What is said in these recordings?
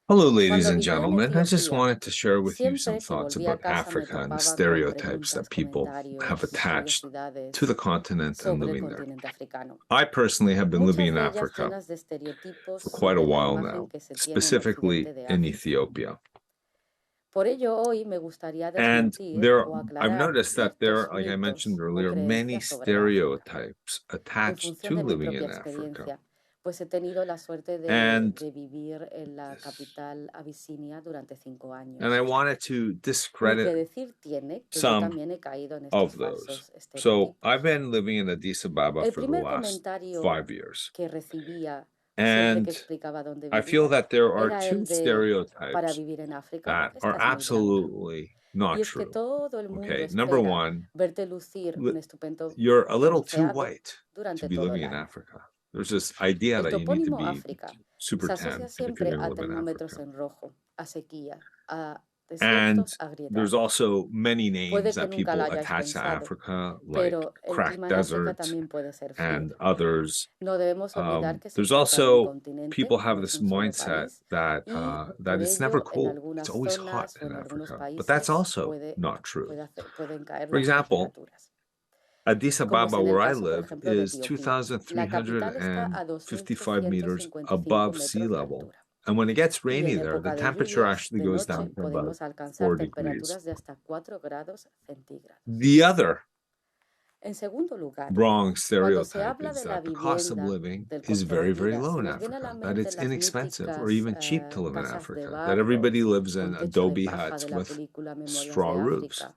Hello, ladies Cuando and viví en gentlemen. I just Etiopía, wanted to share with you some siempre que thoughts volvía a about casa me Africa and the topaba con stereotypes preguntas, that people have comentarios y attached to the curiosidades continent and sobre el living there. continente africano, I personally have been living muchas in de ellas Africa llenas de for estereotipos quite a de la while imagen now, que se tiene en specifically Occidente de in África. Ethiopia. Por ello, hoy me gustaría And desmentir o I've aclarar noticed that there ciertos are, like I mentioned mitos o earlier, many creencias sobre África, stereotypes en attached función to de mi living propia in Africa. experiencia, pues he tenido la suerte And de vivir en la capital abisinia durante 5 and I años. wanted to Ni que discredit decir tiene que yo some también he caído en of estos those. falsos So I've estereotipos. been living in Addis Ababa El for the primer last comentario 5 years. que recibía siempre que And explicaba dónde I feel vivía that there are era two el de, para stereotypes vivir en África that are estás muy blanca. absolutely Y not es que true. todo el mundo Okay, number espera one, verte lucir un estupendo you're a little too bronceado white to durante be todo living el in año. Africa. There's this idea El that you need to topónimo be África super se asocia tan if you're siempre going a to live in termómetros Africa. en rojo, a sequía, a And desiertos there's agrietados. also many names Puede que that nunca la people hayáis attach to pensado, Africa, like pero el crack clima de África desert también puede ser and frío. others. No debemos olvidar que se There's trata de un also continente, people have no es this un solo mindset país, that y that por it's never ello en cold. It's algunas always hot zonas o in en algunos Africa. But that's países also not true. pueden caer For las example, temperaturas, Addis como es Ababa, en el where I caso, por live, ejemplo, de is Etiopía. La capital está a 2,355 meters 2.355 above sea metros de level. altura. And when it gets Y rainy en there, the época de temperature lluvias, actually de goes noche, down to about podemos alcanzar 4 degrees. temperaturas de hasta 4 grados centígrados. The other En segundo lugar, wrong cuando se stereotype habla is de la that the cost of vivienda, living del is coste de very, very vida, low se in nos viene a la Africa, that mente it's las inexpensive or míticas even cheap to live in casas de Africa, that barro everybody lives in con techo de adobe paja de huts la with película Memorias straw de roofs. África.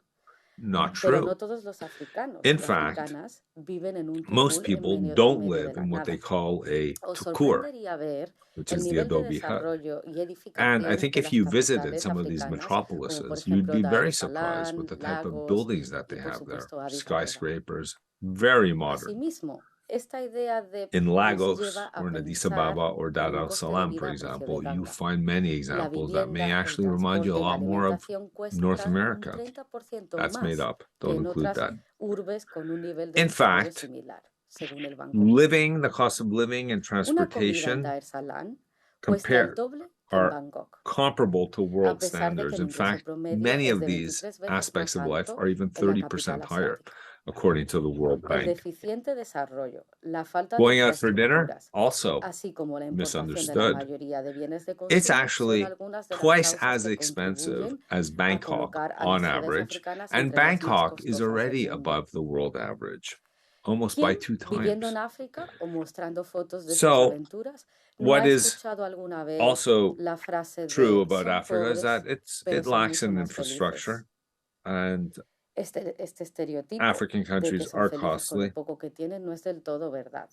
Not Pero no true. todos los africanos In y fact, africanas viven en un most tubul people en don't medio de live la in what they nada. call a Os tukur, sorprendería ver which el is the nivel de adobe hut. desarrollo y And I edificación think de if las you visited capitales some of these africanas, como por metropolises, you'd ejemplo be Dar very es surprised with Salaam, the type of Lagos buildings that y they por have there. supuesto Addis Abeba. Skyscrapers, very modern. Asimismo, esta idea In nos lleva Lagos a or in Addis pensar Ababa or en Dar un al coste de Salam, for vida a precio de example, you ganga. find many La examples that may vivienda, el actually remind you a transporte y la lot more of alimentación North cuestan un America. 30% That's made más up. que Don't en include otras that. urbes con un nivel de In desarrollo fact, similar, según el Banco Mundial. the cost of living and Una comida en transportation Dar es Salaam cuesta el compare doble que en are Bangkok, comparable to a world pesar de que standards. el In ingreso fact, promedio many es of de these 23 veces aspects más of life alto are even en la capital 30% higher, asiática. according to the World El Bank. deficiente desarrollo, la falta de Going out for dinner, infraestructuras, also así como la importación de la misunderstood. mayoría de bienes de It's consumo son actually algunas de las twice causas as que expensive contribuyen as a Bangkok colocar a las on ciudades average, africanas and entre las más Bangkok is costosas del already mundo. above the world average, almost by ¿Quién, 2 viviendo en times. África o mostrando fotos de sus So, aventuras, no ha what is escuchado alguna vez also la frase true de about son Africa is that pobres, pero it son lacks mucho in más felices? infrastructure, and Este estereotipo African de que countries son are felices con lo costly. poco que tienen no es del todo verdad.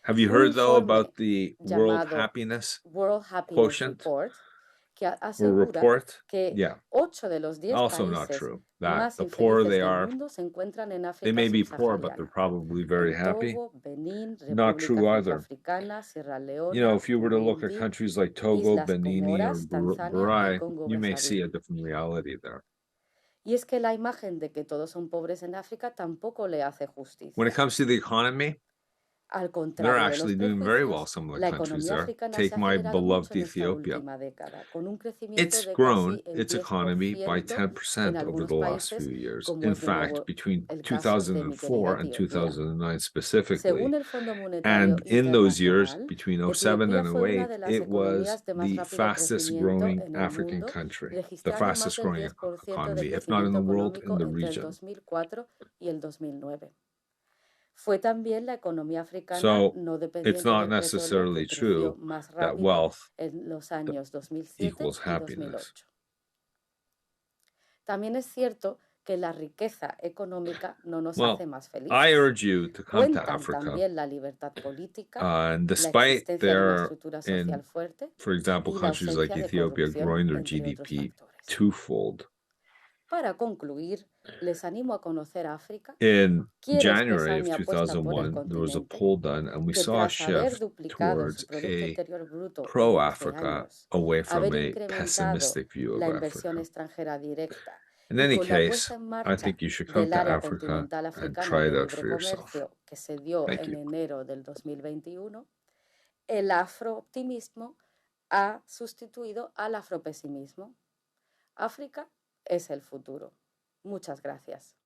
Have you Un heard though about informe the World llamado Happiness World Happiness Quotient Report, que or asegura report? que Yeah, 8 de los 10 also not países true. That más the poorer infelices they del are, mundo se encuentran en they África may be poor, but they're subsahariana, probably very en happy. Togo, Benín, Not República true either. Centroafricana, Sierra You know, Leona, if you were to look at Burundi, countries like Togo, Islas Benini, or Comoras, Tanzania y Burundi, Congo you may see Brazzaville. a different reality there. Y es que la imagen de que todos son pobres en África tampoco le hace When it justicia. comes to the economy, Al they're contrario de los actually doing very well, prejuicios, some of the la countries economía there. africana se Take ha my acelerado mucho beloved en esta Ethiopia. última década, con un crecimiento It's de grown casi el its economy by 10% en 10% over algunos the last few países, years. como In es de fact, nuevo between el caso de mi querida 2004 and Etiopía. 2009 Según specifically, el Fondo Monetario and in those years, Internacional, between '07 Etiopía and fue una '08, de las it was economías de más the rápido fastest crecimiento growing en el African mundo, country, the registrando más fastest del growing 10% de economy, if not in crecimiento the world, in económico the entre el region. 2004 y el 2009. Fue también la economía africana So no it's dependiente not del petróleo necessarily que creció true más that rápido wealth en los años 2007 equals y happiness. 2008. También es cierto que la riqueza económica no nos hace Well, más I felices. urge you to come to Cuentan Africa, también la libertad política, and la despite existencia de una their, estructura social in, fuerte for example, y la countries like ausencia de Ethiopia corrupción, growing their entre otros GDP factores. twofold. Para concluir, les animo a conocer África. In Quiero expresar January of mi apuesta por el 2001, there was a continente, poll done, and we que saw a tras haber shift duplicado su towards Producto a Interior Bruto en 12 pro-Africa años, away from haber a incrementado pessimistic view of la inversión Africa. extranjera directa In y any con la case, puesta en I marcha think you should come del to área Africa continental and africana try it de out for libre yourself. comercio que se dio Thank en you. enero del 2021, el afrooptimismo ha sustituido al afropesimismo. África es el futuro. Muchas gracias.